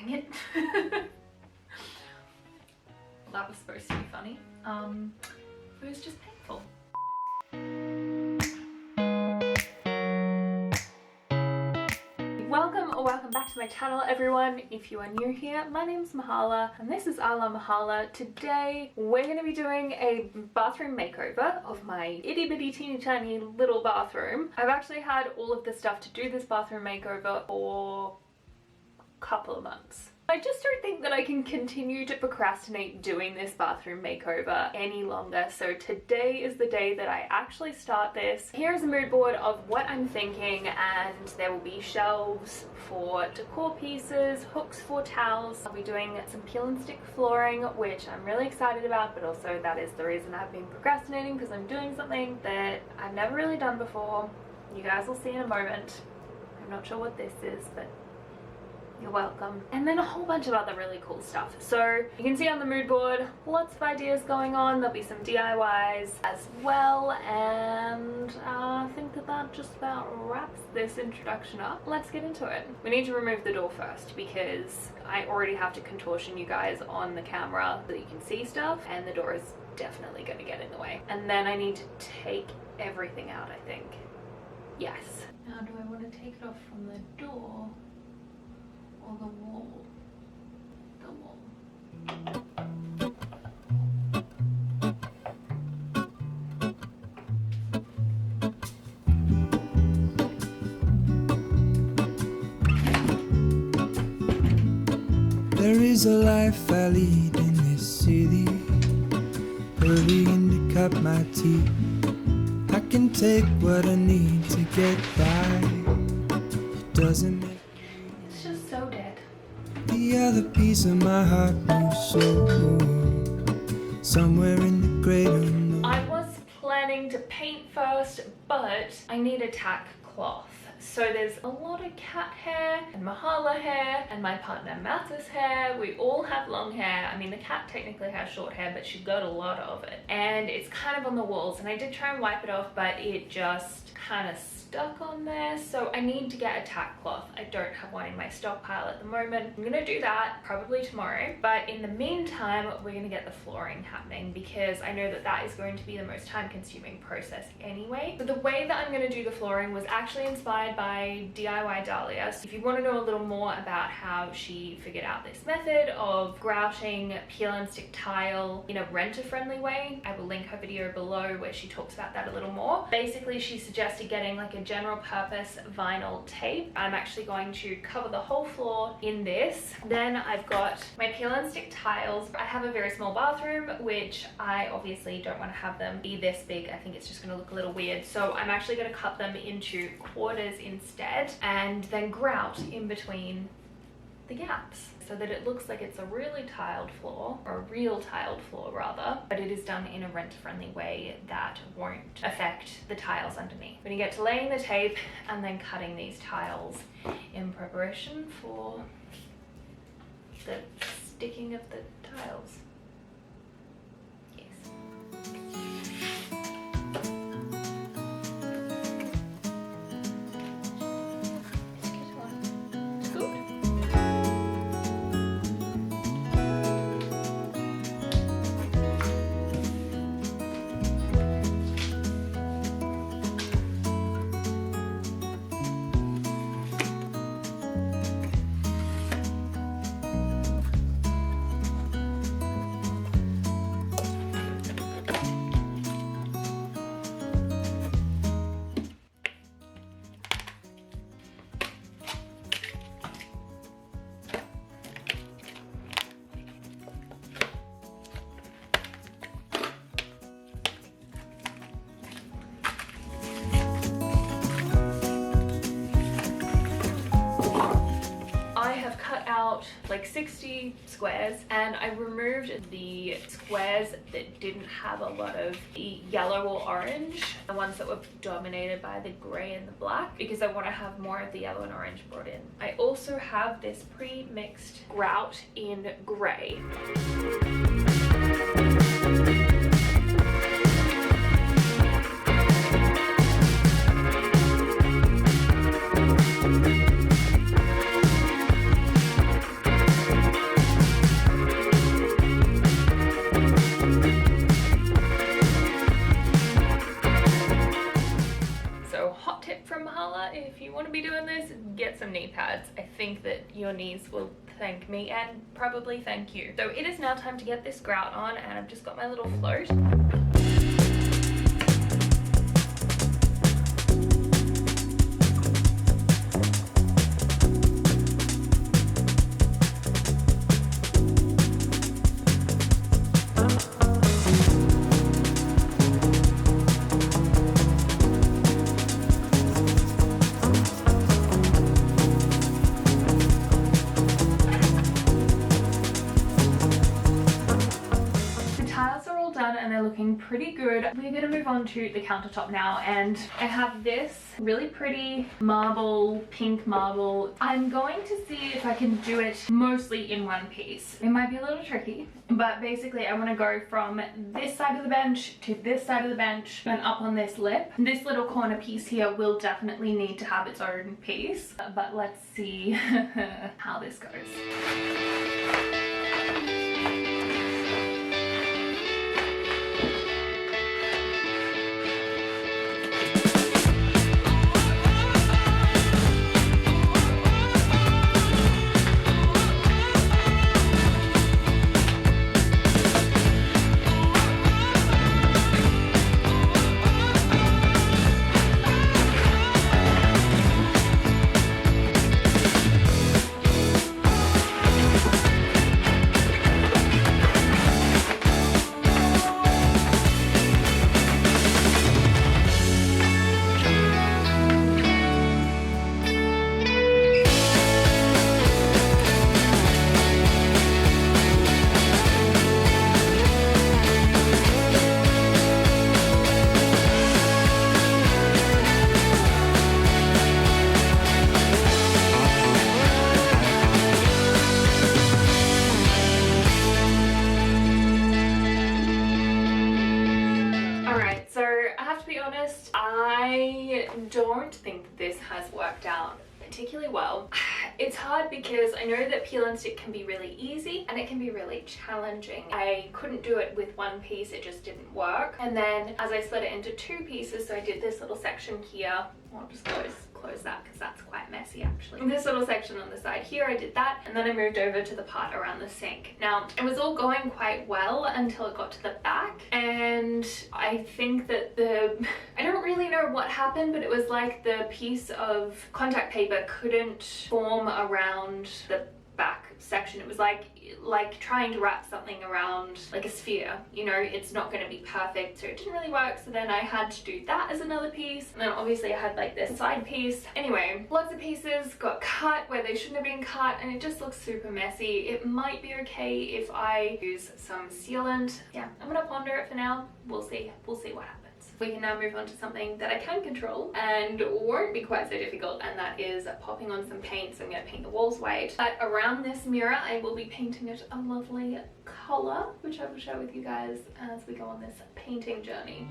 Dang it. That was supposed to be funny. It was just painful. Welcome or welcome back to my channel, everyone. If you are new here, my name's Mahala and this is Ala Mahala. Today we're going to be doing a bathroom makeover of my itty bitty teeny tiny little bathroom. I've actually had all of the stuff to do this bathroom makeover for a couple of months. I just don't think that I can continue to procrastinate doing this bathroom makeover any longer, so today is the day that I actually start this. Here's a mood board of what I'm thinking, and there will be shelves for decor pieces, hooks for towels. I'll be doing some peel and stick flooring, which I'm really excited about, but also that is the reason I've been procrastinating, because I'm doing something that I've never really done before. You guys will see in a moment. I'm not sure what this is, but you're welcome. And then a whole bunch of other really cool stuff. So you can see on the mood board, lots of ideas going on. There'll be some DIYs as well. And I think that just about wraps this introduction up. Let's get into it. We need to remove the door first because I already have to contortion you guys on the camera so that you can see stuff. And the door is definitely going to get in the way. And then I need to take everything out, I think. Yes. Now do I want to take it off from the door? Or the wall. The wall. There is a life I lead in this city, hurrying to cut my teeth. I can take what I need to get by. It doesn't make So dead. the other piece of my heart moves so somewhere in the great unknown. I was planning to paint first, but I need a tack cloth. So there's a lot of cat hair and Mahala hair and my partner Matt's hair. We all have long hair. I mean, the cat technically has short hair, but she's got a lot of it. And it's kind of on the walls, and I did try and wipe it off, but it just kind of stuck on there. So I need to get a tack cloth. I don't have one in my stockpile at the moment. I'm gonna do that probably tomorrow, but in the meantime we're gonna get the flooring happening because I know that that is going to be the most time-consuming process anyway. So the way that I'm gonna do the flooring was actually inspired by DIY Dahlia. So if you want to know a little more about how she figured out this method of grouting peel and stick tile in a renter-friendly way, I will link her video below where she talks about that a little more. Basically, she suggested getting like a general purpose vinyl tape. I'm actually going to cover the whole floor in this. Then I've got my peel and stick tiles. I have a very small bathroom, which I obviously don't want to have them be this big. I think it's just going to look a little weird. So I'm actually going to cut them into quarters instead and then grout in between the gaps so that it looks like it's a really tiled floor, or a real tiled floor rather, but it is done in a renter-friendly way that won't affect the tiles underneath. We're gonna get to laying the tape and then cutting these tiles in preparation for the sticking of the tiles. Out like 60 squares, and I removed the squares that didn't have a lot of the yellow or orange, the ones that were dominated by the gray and the black, because I want to have more of the yellow and orange brought in. I also have this pre-mixed grout in gray. guys get some knee pads, I think that your knees will thank me and probably thank you. So it is now time to get this grout on, and I've just got my little float. And they're looking pretty good. We're gonna move on to the countertop now, and I have this really pretty marble, pink marble. I'm going to see if I can do it mostly in one piece. It might be a little tricky, but basically I want to go from this side of the bench to this side of the bench and up on this lip. This little corner piece here will definitely need to have its own piece, but let's see how this goes. I don't think this has worked out particularly well. It's hard because I know that peel and stick can be really easy and it can be really challenging. I couldn't do it with one piece, it just didn't work. And then as I split it into two pieces, so I did this little section here. I'll just close that because that's quite messy actually. This little section on the side here, I did that, and then I moved over to the part around the sink. Now it was all going quite well until it got to the back, and I think that I don't really know what happened, but it was like the piece of contact paper couldn't form around the back section. It was like trying to wrap something around like a sphere, you know, it's not going to be perfect, so it didn't really work. So then I had to do that as another piece, and then obviously I had like this side piece. Anyway, lots of pieces got cut where they shouldn't have been cut, and it just looks super messy. It might be okay if I use some sealant. Yeah, I'm gonna ponder it for now. We'll see what happens. We can now move on to something that I can control and won't be quite so difficult, and that is popping on some paint. So I'm going to paint the walls white, but around this mirror I will be painting it a lovely colour, which I will share with you guys as we go on this painting journey.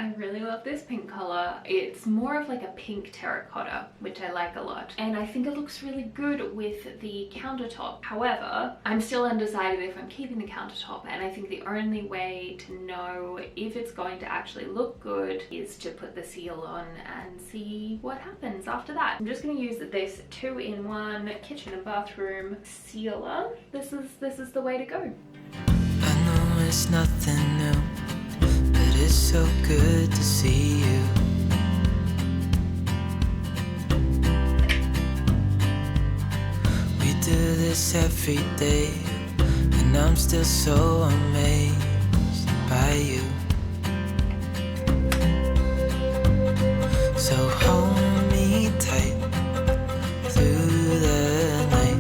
I really love this pink color. It's more of like a pink terracotta, which I like a lot. And I think it looks really good with the countertop. However, I'm still undecided if I'm keeping the countertop, and I think the only way to know if it's going to actually look good is to put the seal on and see what happens after that. I'm just going to use this 2-in-1 kitchen and bathroom sealer. This is the way to go. I know it's nothing new, but it's so good to see you. do this every day, and I'm still so amazed by you. So hold me tight through the night.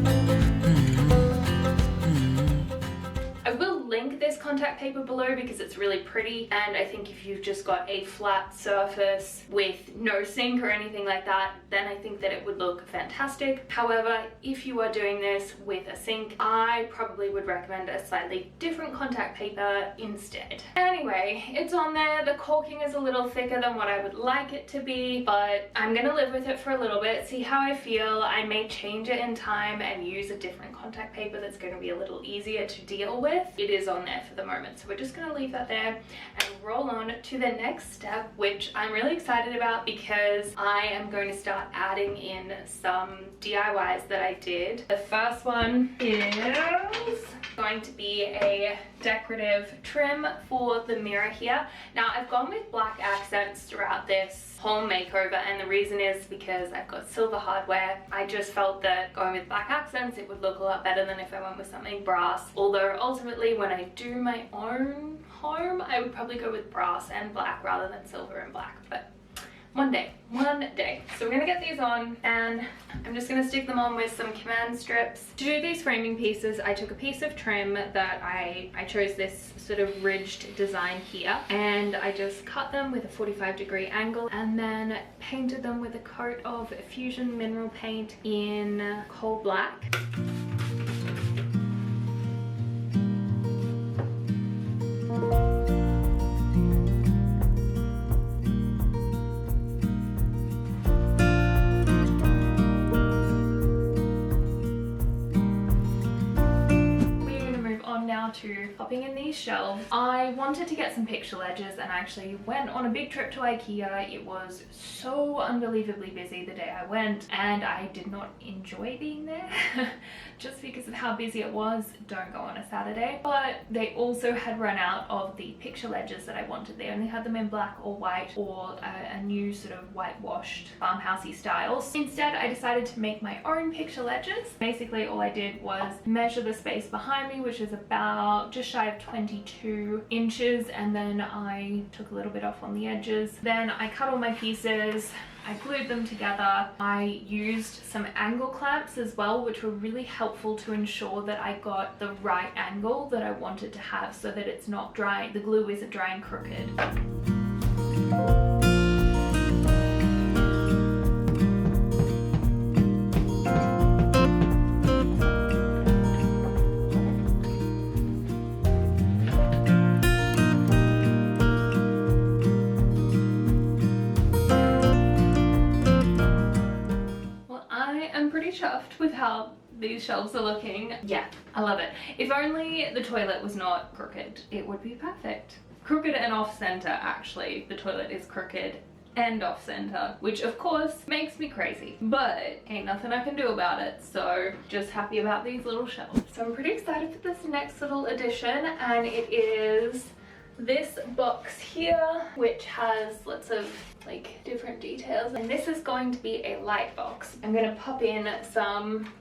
I will link this contact paper below because it's really pretty, and I think if you've just got a flat surface with no sink or anything like that, then I think that it would look fantastic. However, if you are doing this with a sink, I probably would recommend a slightly different contact paper instead. Anyway, it's on there. The caulking is a little thicker than what I would like it to be, but I'm gonna live with it for a little bit, see how I feel. I may change it in time and use a different contact paper that's going to be a little easier to deal with. It is on there for the moment, so we're just going to leave that there and roll on to the next step, which I'm really excited about because I am going to start adding in some DIYs that I did. The first one is going to be a decorative trim for the mirror here. Now I've gone with black accents throughout this whole makeover, and the reason is because I've got silver hardware. I just felt that going with black accents it would look a lot better than if I went with something brass, although ultimately when I do my own home I would probably go with brass and black rather than silver and black, but one day. So we're gonna get these on, and I'm just gonna stick them on with some command strips. To do these framing pieces, I took a piece of trim that I chose this sort of ridged design here, and I just cut them with a 45-degree angle and then painted them with a coat of Fusion mineral paint in coal black. To popping in these shelves. I wanted to get some picture ledges and I actually went on a big trip to IKEA. It was so unbelievably busy the day I went, and I did not enjoy being there just because of how busy it was. Don't go on a Saturday. But they also had run out of the picture ledges that I wanted. They only had them in black or white or a new sort of whitewashed farmhousey styles. Instead, I decided to make my own picture ledges. Basically, all I did was measure the space behind me, which is about just shy of 22 inches, and then I took a little bit off on the edges. Then I cut all my pieces, I glued them together. I used some angle clamps as well, which were really helpful to ensure that I got the right angle that I wanted to have so that it's not dry, the glue isn't drying crooked. Chuffed with how these shelves are looking. Yeah, I love it. If only the toilet was not crooked, it would be perfect. Crooked and off center, actually. The toilet is crooked and off center, which of course makes me crazy, but ain't nothing I can do about it. So just happy about these little shelves. So I'm pretty excited for this next little addition, and it is this box here, which has lots of like different details, and this is going to be a light box. I'm gonna pop in some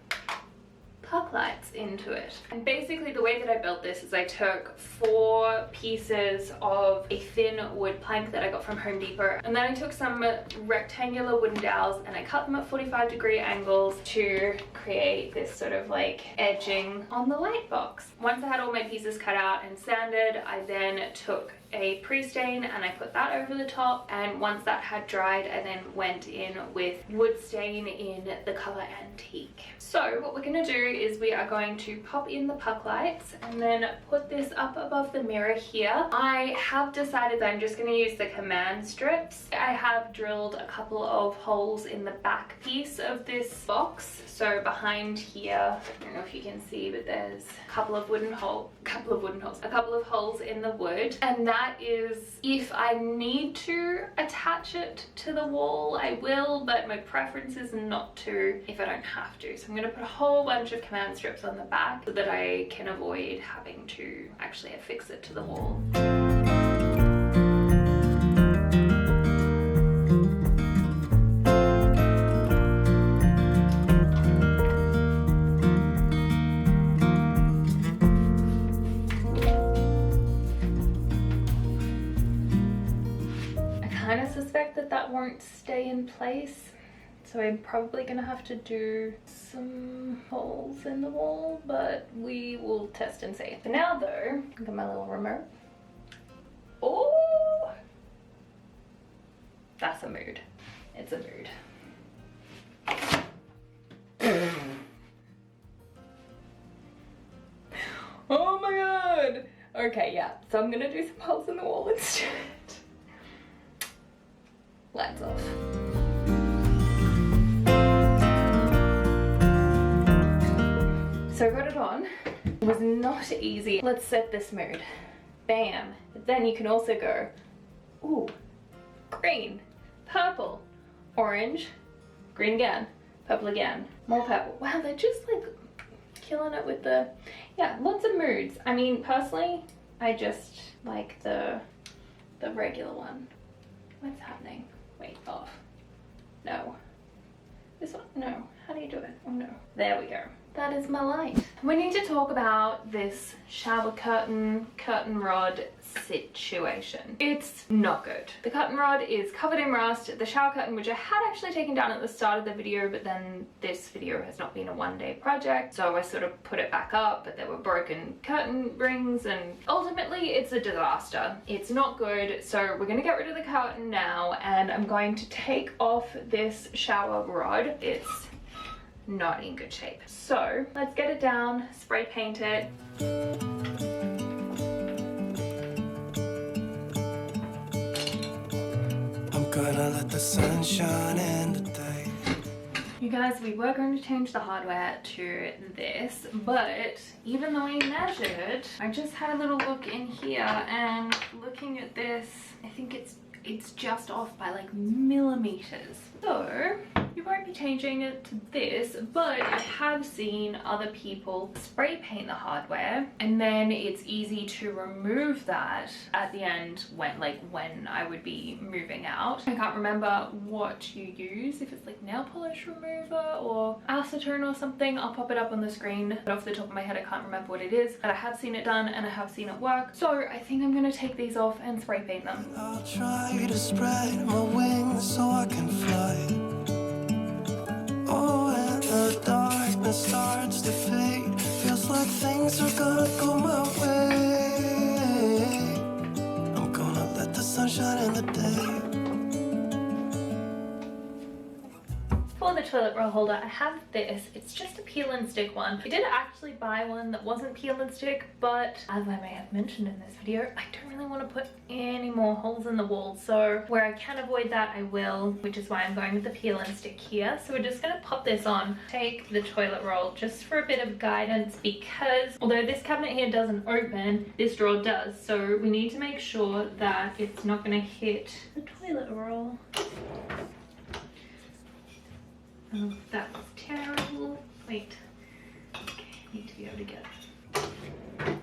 puck lights into it. And basically the way that I built this is I took 4 pieces of a thin wood plank that I got from Home Depot, and then I took some rectangular wooden dowels and I cut them at 45-degree angles to create this sort of like edging on the light box. Once I had all my pieces cut out and sanded, I then took a pre-stain and I put that over the top, and once that had dried I then went in with wood stain in the color Antique. So what we're going to do is we are going to pop in the puck lights and then put this up above the mirror here. I have decided that I'm just going to use the command strips. I have drilled a couple of holes in the back piece of this box. So behind here, I don't know if you can see, but there's a couple of holes in the wood, and that is if I need to attach it to the wall I will, but my preference is not to if I don't have to. So I'm going to put a whole bunch of command strips on the back so that I can avoid having to actually affix it to the wall. won't stay in place. So I'm probably gonna have to do some holes in the wall, but we will test and see. For now though, I've got my little remote. Oh, that's a mood. It's a mood. Oh my god! Okay, yeah, so I'm gonna do some holes in the wall instead. Lights off. So I got it on. It was not easy. Let's set this mood. Bam. But then you can also go, ooh, green, purple, orange, green again, purple again, more purple. Wow, they're just like killing it with the, yeah, lots of moods. I mean, personally, I just like the regular one. What's happening? Wait, off. No. This one? No. How do you do it? Oh no. There we go. That is my light. We need to talk about this shower curtain rod situation. It's not good. The curtain rod is covered in rust. The shower curtain, which I had actually taken down at the start of the video, but then this video has not been a one-day project, so I sort of put it back up, but there were broken curtain rings, and ultimately it's a disaster. It's not good, so we're gonna get rid of the curtain now, and I'm going to take off this shower rod. It's not in good shape. So let's get it down, spray paint it. I'm gonna let the sun shine in today. You guys, we were going to change the hardware to this, but even though I measured, I just had a little look in here, and looking at this, I think it's just off by like millimeters. So we won't be changing it to this, but I have seen other people spray paint the hardware, and then it's easy to remove that at the end when I would be moving out. I can't remember what you use, if it's like nail polish remover or acetone or something. I'll pop it up on the screen, but off the top of my head I can't remember what it is, but I have seen it done and I have seen it work. So I think I'm gonna take these off and spray paint them. I'll try to spread my wings so I can fly. Oh, and the darkness starts to fade. Feels like things are gonna go my way. I'm gonna let the sun shine in the day. For the toilet roll holder, I have this. It's just a peel and stick one. I did actually buy one that wasn't peel and stick, but as I may have mentioned in this video, I don't really want to put any more holes in the wall. So where I can avoid that, I will, which is why I'm going with the peel and stick here. So we're just gonna pop this on, take the toilet roll just for a bit of guidance, because although this cabinet here doesn't open, this drawer does. So we need to make sure that it's not gonna hit the toilet roll. Oh, that was terrible. Wait. Okay, need to be able to get it.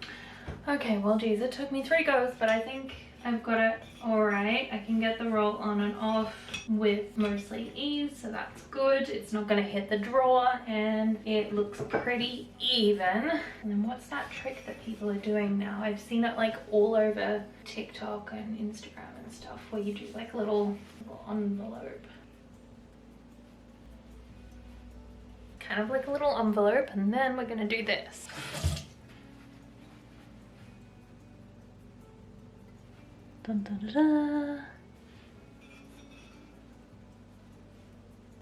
Okay, well geez, it took me 3 goes, but I think I've got it alright. I can get the roll on and off with mostly ease, so that's good. It's not gonna hit the drawer, and it looks pretty even. And then what's that trick that people are doing now? I've seen it like all over TikTok and Instagram and stuff, where you do like a little envelope. Kind of like a little envelope, and then we're gonna do this. Dun, dun, dun, dun.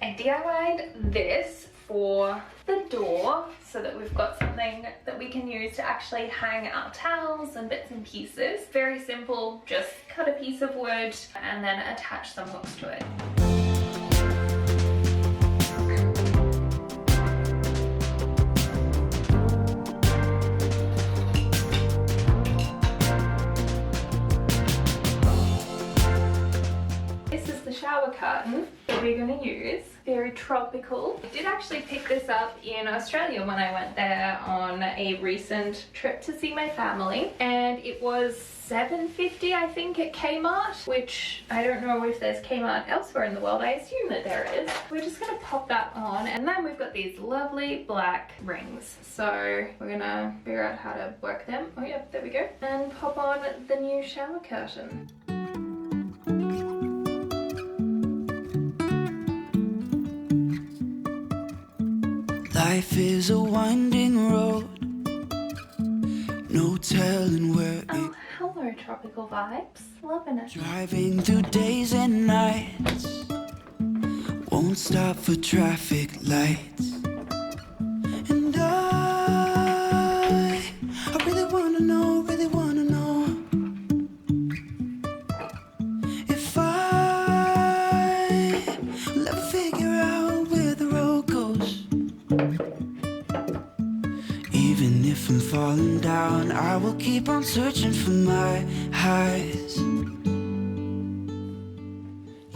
I DIY'd this for the door so that we've got something that we can use to actually hang our towels and bits and pieces. Very simple, just cut a piece of wood and then attach some hooks to it. Shower curtain that we're going to use. Very tropical. I did actually pick this up in Australia when I went there on a recent trip to see my family, and it was $7.50 I think at Kmart, which I don't know if there's Kmart elsewhere in the world. I assume that there is. We're just going to pop that on, and then we've got these lovely black rings, so we're gonna figure out how to work them. Oh yeah, there we go. And pop on the new shower curtain. Life is a winding road, no telling where Oh, hello, tropical vibes. Loving it. driving through days and nights, won't stop for traffic lights. And I really wanna know if I will ever figure out where the road goes. Even if I'm falling down, I will keep on searching for my highs.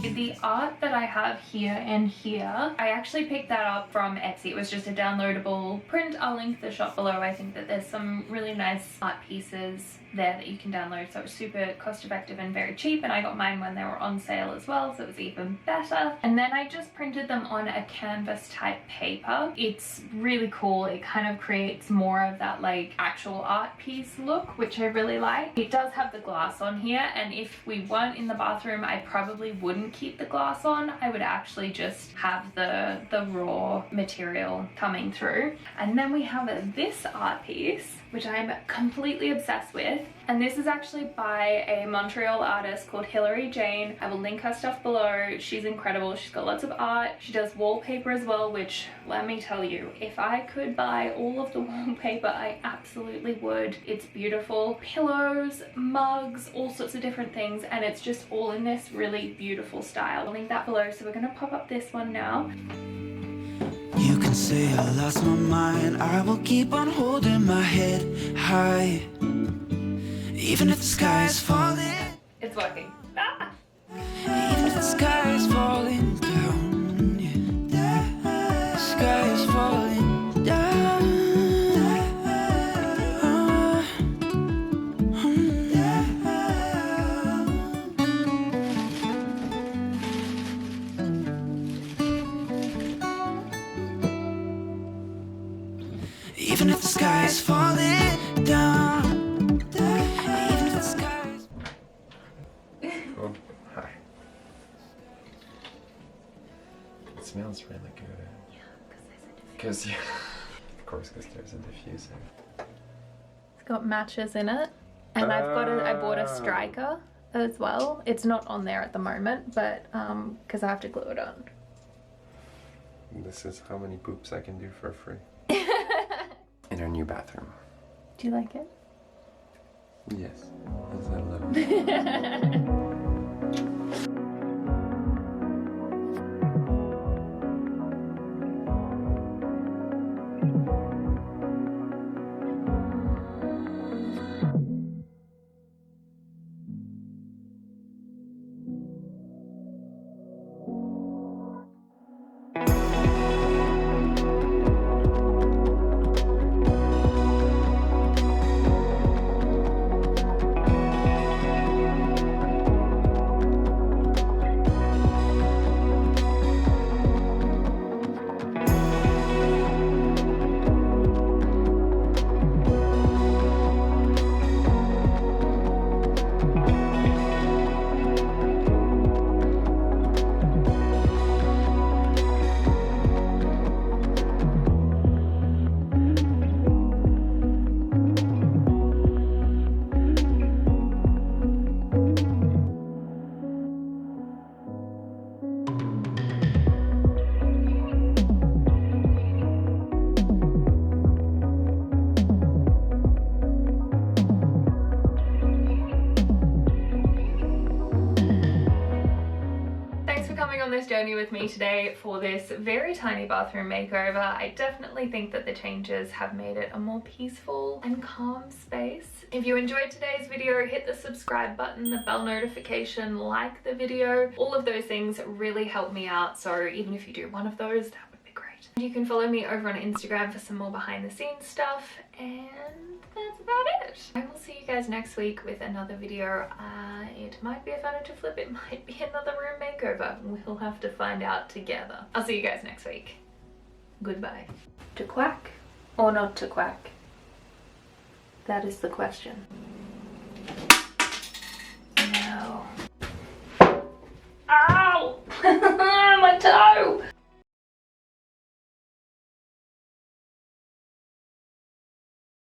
The art that I have here and here, I actually picked that up from Etsy. It was just a downloadable print. I'll link the shop below. I think that there's some really nice art pieces there that you can download, so it's super cost effective and very cheap, and I got mine when they were on sale as well, so it was even better. And then I just printed them on a canvas type paper. It's really cool. It kind of creates more of that like actual art piece look, which I really like. It does have the glass on here, and if we weren't in the bathroom, I probably wouldn't keep the glass on. I would actually just have the raw material coming through. And then we have this art piece, which I'm completely obsessed with. And this is actually by a Montreal artist called Hilary Jane. I will link her stuff below. She's incredible. She's got lots of art. She does wallpaper as well, which, let me tell you, if I could buy all of the wallpaper, I absolutely would. It's beautiful. Pillows, mugs, all sorts of different things, and it's just all in this really beautiful style. I'll link that below. So we're gonna pop up this one now. You can say I lost my mind, I will keep on holding my head high, even if the sky is falling. It's working. Ah! Even if the sky is falling down, yeah. The sky is falling down. Even if the sky is falling down. Even if the sky is... Oh, hi. It smells really good. Yeah, Because, yeah, of course, because there's a diffuser. it's got matches in it, and I bought a striker as well. It's not on there at the moment, but because I have to glue it on. This is how many poops I can do for free. In our new bathroom. Do you like it? Yes, as I love it. On this journey with me today for this very tiny bathroom makeover. I definitely think that the changes have made it a more peaceful and calm space. If you enjoyed today's video, hit the subscribe button, the bell notification, like the video. All of those things really help me out, so even if you do one of those, that would be great. You can follow me over on Instagram for some more behind the scenes stuff, and that's about it. I will see you guys next week with another video. It might be a furniture flip, it might be another room makeover. We'll have to find out together. I'll see you guys next week. Goodbye. To quack or not to quack? That is the question.